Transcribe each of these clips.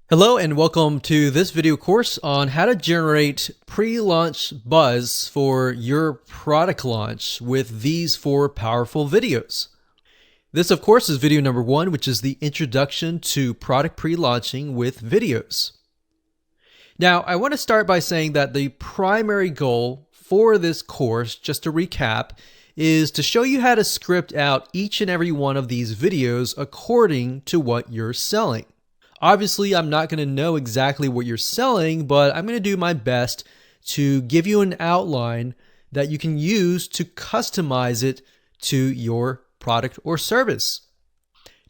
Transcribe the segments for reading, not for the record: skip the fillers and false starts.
Hello and welcome to this video course on how to generate pre-launch buzz for your product launch with these 4 powerful videos. This of course is video number 1, which is the introduction to product pre-launching with videos. Now I want to start by saying that the primary goal for this course, just to recap, is to show you how to script out each and every one of these videos according to what you're selling. Obviously, I'm not going to know exactly what you're selling, but I'm going to do my best to give you an outline that you can use to customize it to your product or service.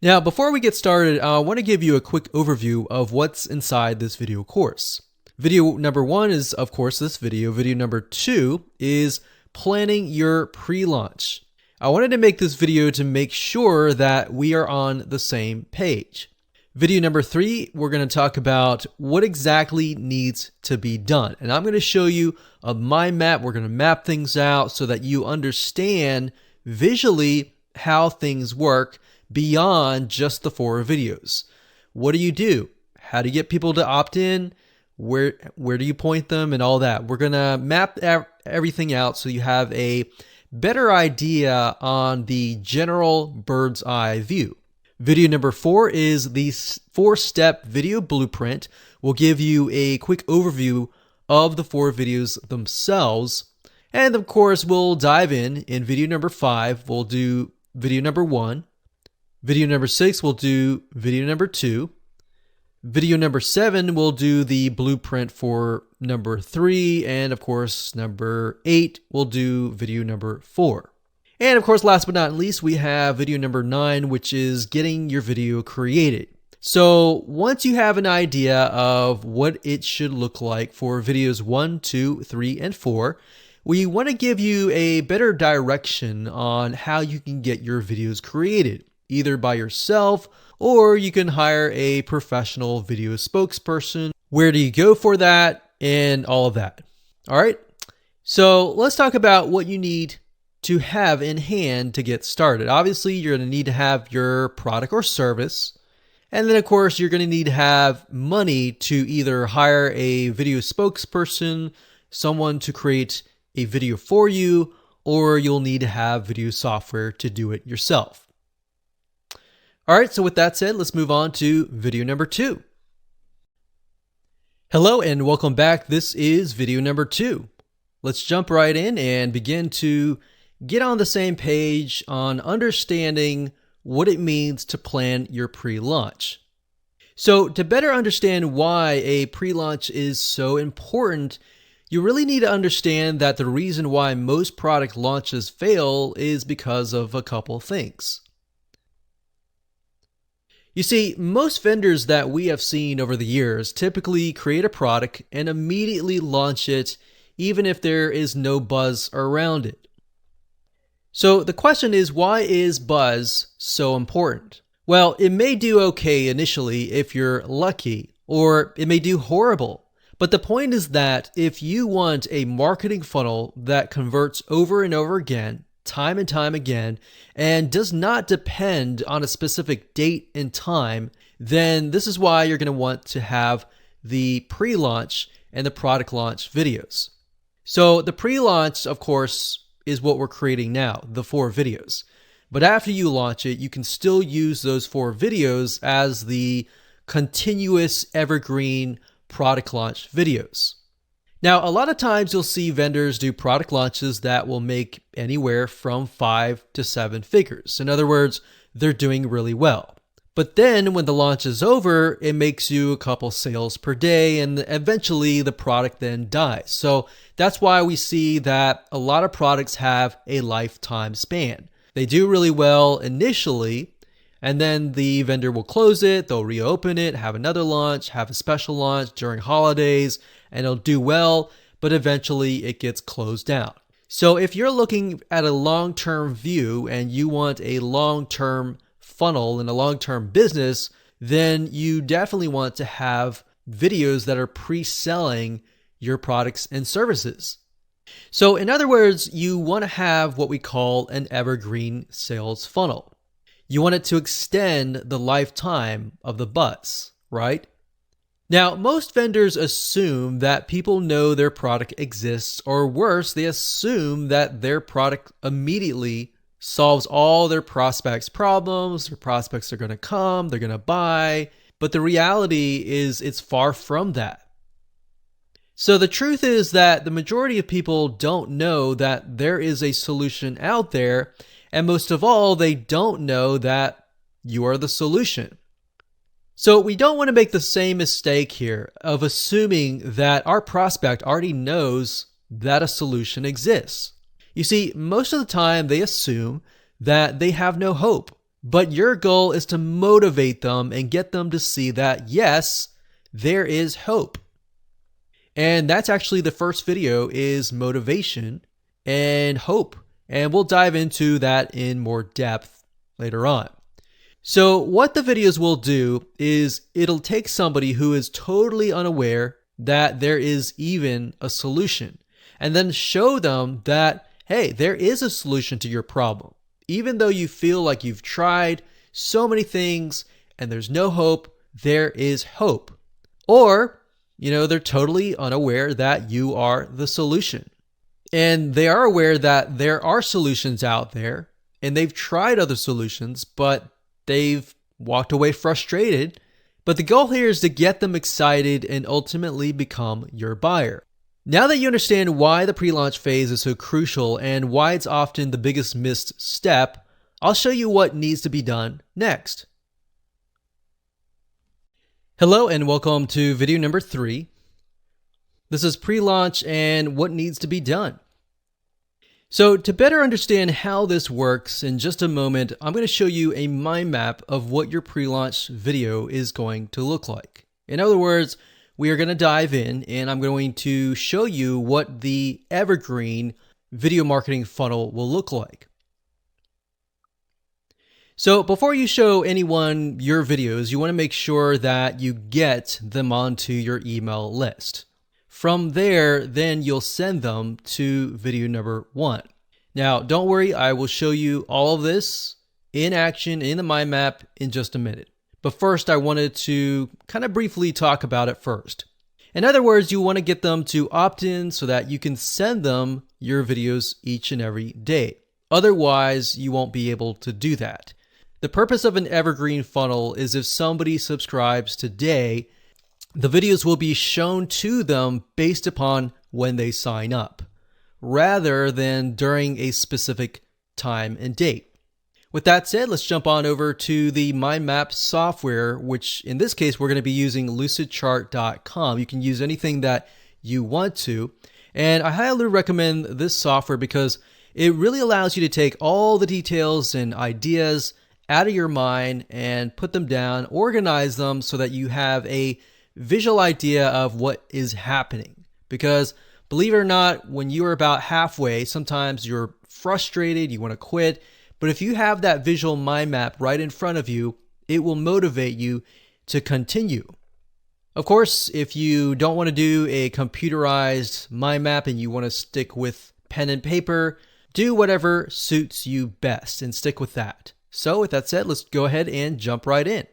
Now, before we get started, I want to give you a quick overview of what's inside this video course. Video number 1 is, of course, this video. Video number 2 is planning your pre-launch. I wanted to make this video to make sure that we are on the same page. Video number 3, we're going to talk about what exactly needs to be done. And I'm going to show you a mind map. We're going to map things out so that you understand visually how things work beyond just the 4 videos. What do you do? How do you get people to opt in? Where do you point them and all that? We're going to map everything out so you have a better idea on the general bird's eye view. Video number 4 is the 4-step video blueprint. We'll give you a quick overview of the 4 videos themselves. And of course, we'll dive in. In video number 5, we'll do video number 1. Video number 6, we'll do video number 2. Video number 7, we'll do the blueprint for number 3. And of course, number 8, we'll do video number 4. And of course, last but not least, we have video number 9, which is getting your video created. So once you have an idea of what it should look like for videos 1, 2, 3, and 4, we want to give you a better direction on how you can get your videos created, either by yourself or you can hire a professional video spokesperson. Where do you go for that and all of that? All right. So let's talk about what you need to have in hand to get started. Obviously, you're going to need to have your product or service. And then, of course, you're going to need to have money to either hire a video spokesperson, someone to create a video for you, or you'll need to have video software to do it yourself. All right, so with that said, let's move on to video number 2. Hello and welcome back. This is video number 2. Let's jump right in and begin to get on the same page on understanding what it means to plan your pre-launch. So to better understand why a pre-launch is so important, you really need to understand that the reason why most product launches fail is because of a couple things. You see, most vendors that we have seen over the years typically create a product and immediately launch it, even if there is no buzz around it. So the question is, why is buzz so important? Well, it may do okay initially if you're lucky, or it may do horrible. But the point is that if you want a marketing funnel that converts over and over again, time and time again, and does not depend on a specific date and time, then this is why you're going to want to have the pre-launch and the product launch videos. So the pre-launch, of course, is what we're creating now, the 4 videos. But after you launch it, you can still use those 4 videos as the continuous evergreen product launch videos. Now, a lot of times you'll see vendors do product launches that will make anywhere from 5 to 7 figures. In other words, they're doing really well. But then when the launch is over, it makes you a couple sales per day and eventually the product then dies. So that's why we see that a lot of products have a lifetime span. They do really well initially, and then the vendor will close it, they'll reopen it, have another launch, have a special launch during holidays, and it'll do well, but eventually it gets closed down. So if you're looking at a long-term view and you want a long-term funnel and a long-term business, then you definitely want to have videos that are pre-selling your products and services. So in other words, you want to have what we call an evergreen sales funnel. You want it to extend the lifetime of the buzz, right? Now, most vendors assume that people know their product exists, or worse, they assume that their product immediately solves all their prospects' problems. Their prospects are going to come, they're going to buy. But the reality is it's far from that. So the truth is that the majority of people don't know that there is a solution out there. And most of all, they don't know that you are the solution. So we don't want to make the same mistake here of assuming that our prospect already knows that a solution exists. You see, most of the time they assume that they have no hope, but your goal is to motivate them and get them to see that yes, there is hope. And that's actually the first video, is motivation and hope. And we'll dive into that in more depth later on. So what the videos will do is it'll take somebody who is totally unaware that there is even a solution, and then show them that, hey, there is a solution to your problem. Even though you feel like you've tried so many things and there's no hope, there is hope. Or, they're totally unaware that you are the solution. And they are aware that there are solutions out there and they've tried other solutions, but they've walked away frustrated. But the goal here is to get them excited and ultimately become your buyer. Now that you understand why the pre-launch phase is so crucial and why it's often the biggest missed step, I'll show you what needs to be done next. Hello and welcome to video number 3. This is pre-launch and what needs to be done. So to better understand how this works, in just a moment, I'm going to show you a mind map of what your pre-launch video is going to look like. In other words, we are going to dive in and I'm going to show you what the evergreen video marketing funnel will look like. So before you show anyone your videos, you want to make sure that you get them onto your email list. From there, then you'll send them to video number 1. Now, don't worry, I will show you all of this in action in the mind map in just a minute. But first, I wanted to kind of briefly talk about it first. In other words, you want to get them to opt in so that you can send them your videos each and every day. Otherwise, you won't be able to do that. The purpose of an evergreen funnel is if somebody subscribes today, the videos will be shown to them based upon when they sign up, rather than during a specific time and date. With that said, let's jump on over to the mind map software, which in this case, we're going to be using lucidchart.com. You can use anything that you want to. And I highly recommend this software because it really allows you to take all the details and ideas out of your mind and put them down, organize them so that you have a visual idea of what is happening. Because believe it or not, when you are about halfway, sometimes you're frustrated, you want to quit. But if you have that visual mind map right in front of you, it will motivate you to continue. Of course, if you don't want to do a computerized mind map and you want to stick with pen and paper, do whatever suits you best and stick with that. So with that said, let's go ahead and jump right in.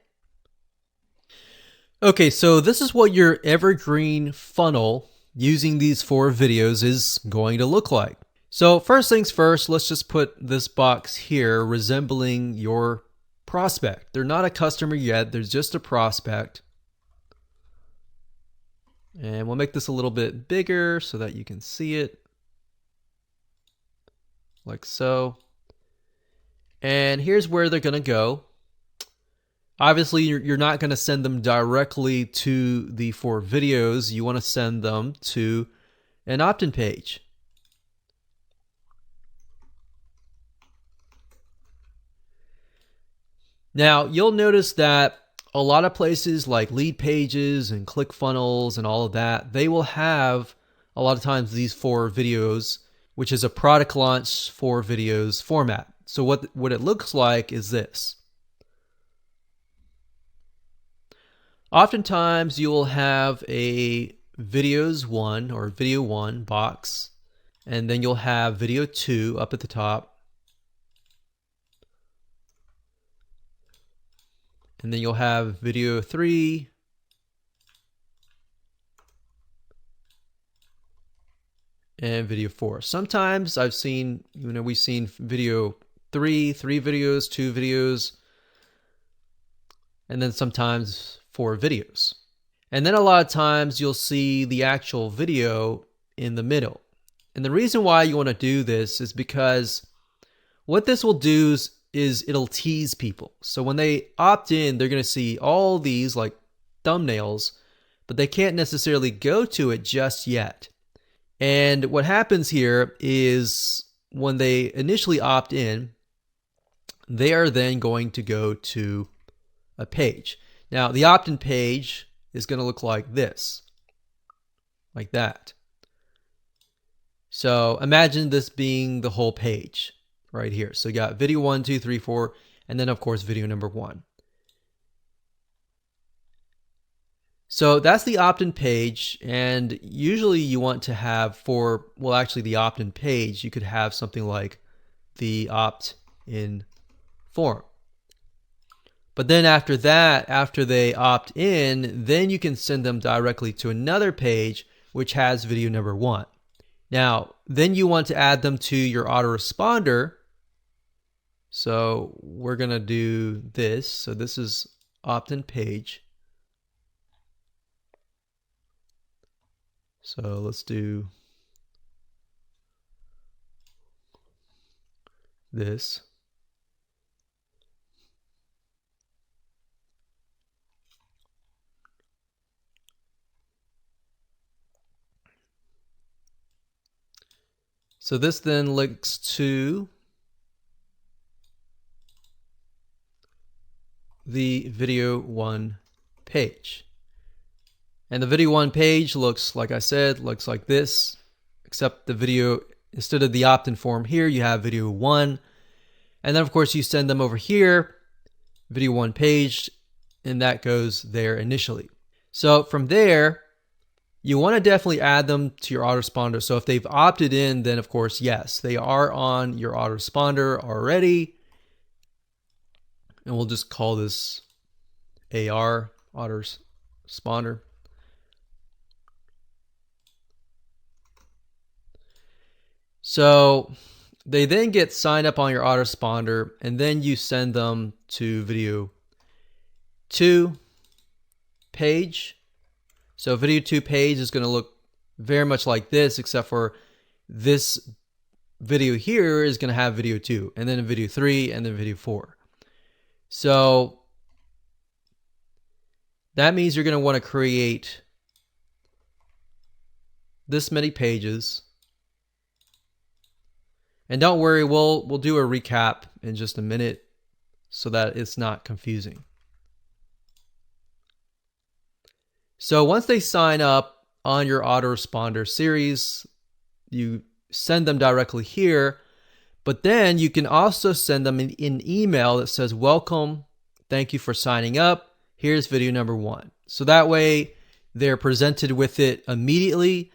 Okay, so this is what your evergreen funnel using these 4 videos is going to look like. So first things first, let's just put this box here resembling your prospect. They're not a customer yet, there's just a prospect. And we'll make this a little bit bigger so that you can see it. Like so. And here's where they're going to go. Obviously, you're not going to send them directly to the 4 videos. You want to send them to an opt-in page. Now, you'll notice that a lot of places like lead pages and ClickFunnels and all of that, they will have a lot of times these 4 videos, which is a product launch 4 videos format. So what it looks like is this. Oftentimes you'll have a videos 1 or video 1 box, and then you'll have video 2 up at the top. And then you'll have video 3 and video 4. Sometimes I've seen, we've seen video 3 videos, 2 videos, and then sometimes 4 videos. And then a lot of times you'll see the actual video in the middle. And the reason why you want to do this is because what this will do is it'll tease people. So when they opt in, they're going to see all these like thumbnails, but they can't necessarily go to it just yet. And what happens here is when they initially opt in, they are then going to go to a page. Now, the opt-in page is going to look like this, like that. So imagine this being the whole page right here. So you got video 1, 2, 3, 4, and then of course video number 1. So that's the opt-in page, and usually you want to have the opt-in page, you could have something like the opt-in form. But then after that, after they opt in, then you can send them directly to another page which has video number 1. Now, then you want to add them to your autoresponder. So we're going to do this. So this is opt-in page. So let's do this. So this then links to the video 1 page. And the video 1 page looks, like I said, looks like this, except the video, instead of the opt-in form here, you have video 1. And then of course you send them over here, video 1 page, and that goes there initially. So from there, you want to definitely add them to your autoresponder. So if they've opted in, then of course, yes, they are on your autoresponder already. And we'll just call this AR, autoresponder. So they then get signed up on your autoresponder, and then you send them to video 2 page. So video 2 page is going to look very much like this, except for this video here is going to have video 2, and then video 3, and then video 4. So that means you're going to want to create this many pages. And don't worry, we'll do a recap in just a minute so that it's not confusing. So once they sign up on your autoresponder series, you send them directly here, but then you can also send them an email that says, welcome, thank you for signing up, here's video number 1. So that way they're presented with it immediately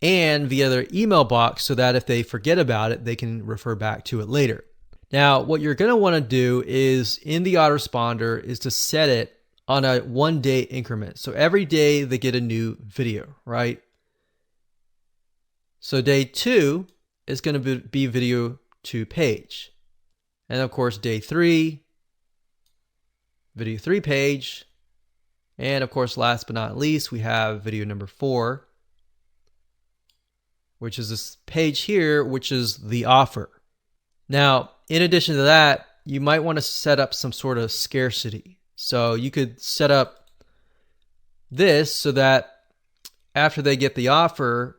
and via their email box, so that if they forget about it, they can refer back to it later. Now, what you're going to want to do is in the autoresponder is to set it on a 1-day increment. So every day they get a new video, right? So day 2 is going to be video 2 page. And of course, day 3, video 3 page. And of course, last but not least, we have video number 4, which is this page here, which is the offer. Now, in addition to that, you might want to set up some sort of scarcity. So you could set up this so that after they get the offer,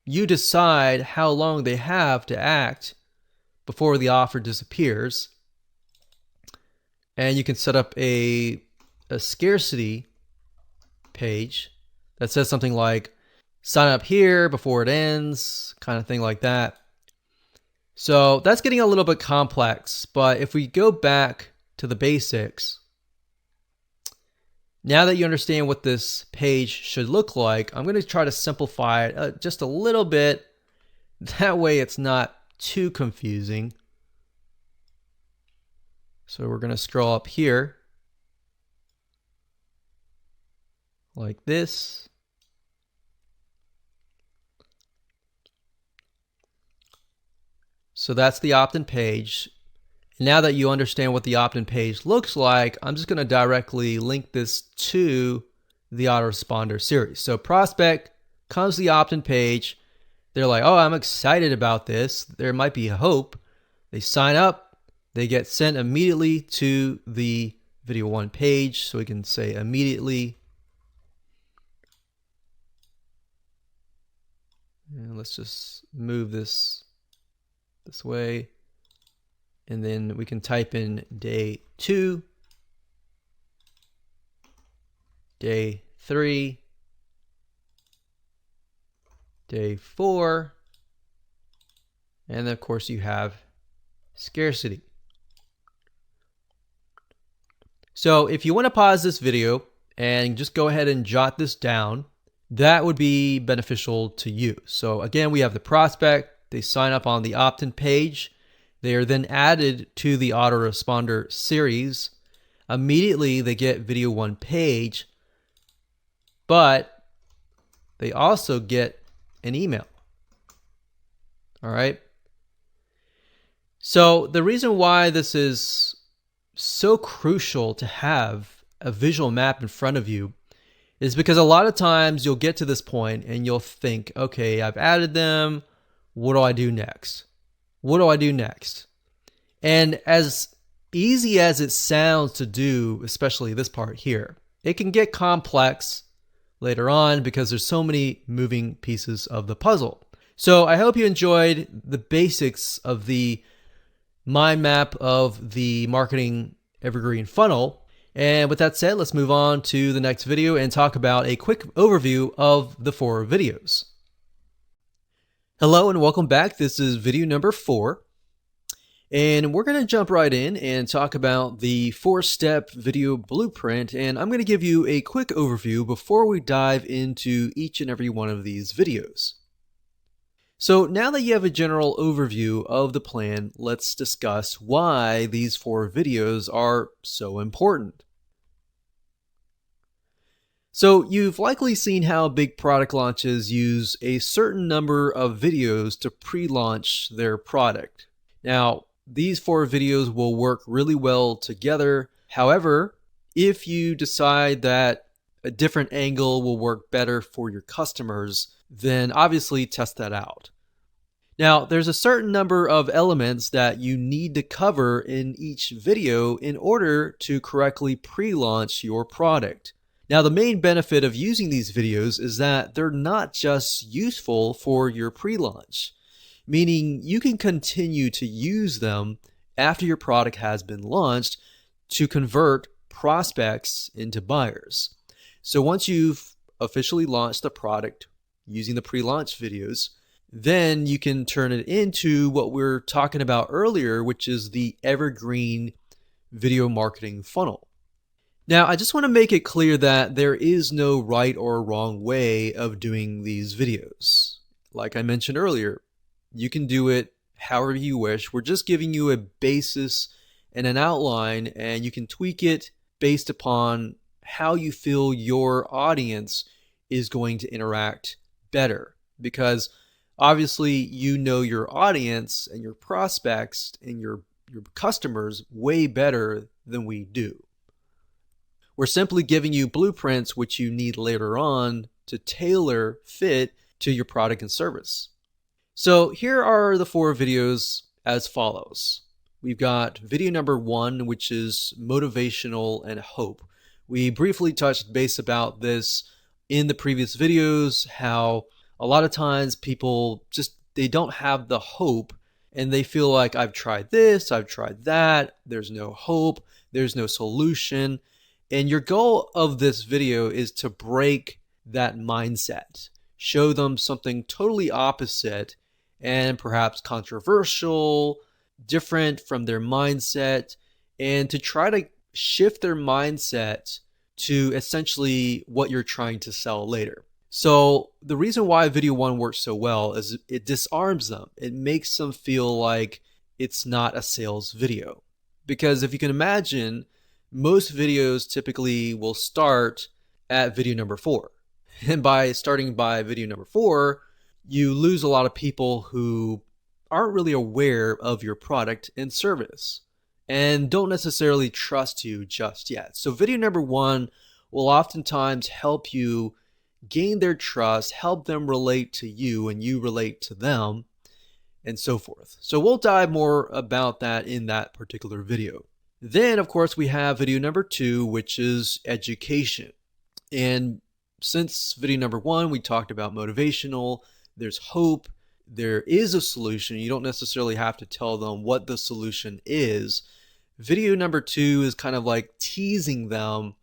you decide how long they have to act before the offer disappears. And you can set up a scarcity page that says something like, sign up here before it ends, kind of thing like that. So that's getting a little bit complex, but if we go back to the basics, now that you understand what this page should look like, I'm going to try to simplify it just a little bit. That way it's not too confusing. So we're going to scroll up here like this. So that's the opt-in page. Now that you understand what the opt-in page looks like, I'm just going to directly link this to the autoresponder series. So prospect comes to the opt-in page. They're like, oh, I'm excited about this. There might be hope. They sign up. They get sent immediately to the video one page. So we can say immediately. And let's just move this way. And then we can type in day 2, day 3, day 4, and then of course you have scarcity. So if you want to pause this video and just go ahead and jot this down, that would be beneficial to you. So again, we have the prospect. They sign up on the opt-in page. They are then added to the autoresponder series. Immediately, they get video one page, but they also get an email. All right. So the reason why this is so crucial to have a visual map in front of you is because a lot of times you'll get to this point and you'll think, okay, I've added them. What do I do next? What do I do next? And as easy as it sounds to do, especially this part here, it can get complex later on because there's so many moving pieces of the puzzle. So I hope you enjoyed the basics of the mind map of the marketing evergreen funnel. And with that said, let's move on to the next video and talk about a quick overview of the 4 videos. Hello and welcome back. This is video number 4. And we're going to jump right in and talk about the 4-step video blueprint. And I'm going to give you a quick overview before we dive into each and every one of these videos. So now that you have a general overview of the plan, let's discuss why these 4 videos are so important. So you've likely seen how big product launches use a certain number of videos to pre-launch their product. Now, these 4 videos will work really well together. However, if you decide that a different angle will work better for your customers, then obviously test that out. Now, there's a certain number of elements that you need to cover in each video in order to correctly pre-launch your product. Now, the main benefit of using these videos is that they're not just useful for your pre-launch, meaning you can continue to use them after your product has been launched to convert prospects into buyers. So once you've officially launched the product using the pre-launch videos, then you can turn it into what we were talking about earlier, which is the evergreen video marketing funnel. Now, I just want to make it clear that there is no right or wrong way of doing these videos. Like I mentioned earlier, you can do it however you wish. We're just giving you a basis and an outline, and you can tweak it based upon how you feel your audience is going to interact better. Because obviously you know your audience and your prospects and your customers way better than we do. We're simply giving you blueprints which you need later on to tailor fit to your product and service. So here are the 4 videos as follows. We've got video number 1, which is motivational and hope. We briefly touched base about this in the previous videos, how a lot of times people they don't have the hope and they feel like I've tried this, I've tried that, there's no hope, there's no solution. And your goal of this video is to break that mindset, show them something totally opposite and perhaps controversial, different from their mindset, and to try to shift their mindset to essentially what you're trying to sell later. So the reason why video 1 works so well is it disarms them. It makes them feel like it's not a sales video. Because if you can imagine, most videos typically will start at video number 4. And by starting by video number 4, you lose a lot of people who aren't really aware of your product and service and don't necessarily trust you just yet. So video number one will oftentimes help you gain their trust, help them relate to you and you relate to them, and so forth. So we'll dive more about that in that particular video. Then, of course, we have video number two, which is education. And since video number one, we talked about motivational, there's hope, there is a solution. You don't necessarily have to tell them what the solution is. Video number two is kind of like teasing them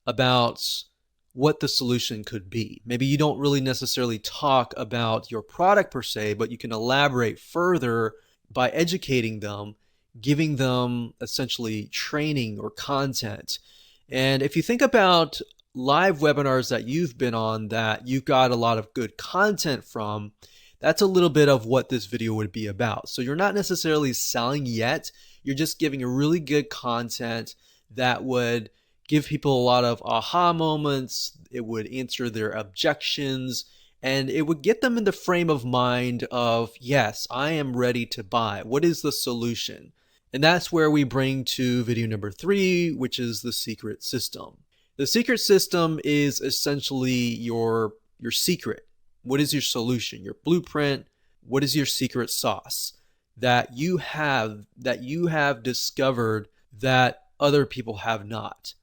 about what the solution could be. Maybe you don't really necessarily talk about your product per se, but you can elaborate further by educating them, giving them essentially training or content. And if you think about live webinars that you've been on that you've got a lot of good content from, that's a little bit of what this video would be about. So you're not necessarily selling yet, you're just giving a really good content that would give people a lot of aha moments, it would answer their objections, and it would get them in the frame of mind of, yes, I am ready to buy. What is the solution? And that's where we bring to video number three, which is the secret system. The secret system is essentially your secret. What is your solution? Your blueprint? What is your secret sauce that you have discovered that other people have not?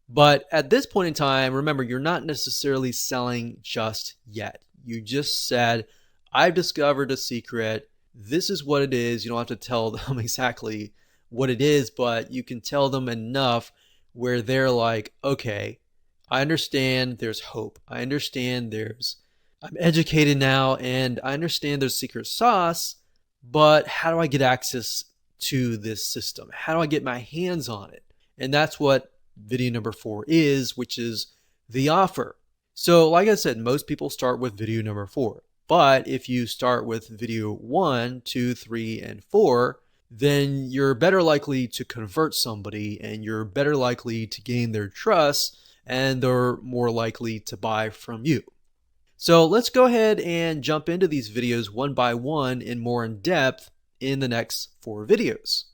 But at this point in time, remember, you're not necessarily selling just yet. You just said, I've discovered a secret. This is what it is. You don't have to tell them exactly what it is, but you can tell them enough where they're like, okay, I understand there's hope. I understand I'm educated now and I understand there's secret sauce, but how do I get access to this system? How do I get my hands on it? And that's what video number four is, which is the offer. So like I said, most people start with video number four, but if you start with video 1, 2, 3, and 4, then you're better likely to convert somebody and you're better likely to gain their trust and they're more likely to buy from you. So let's go ahead and jump into these videos one by one and more in depth in the next 4 videos.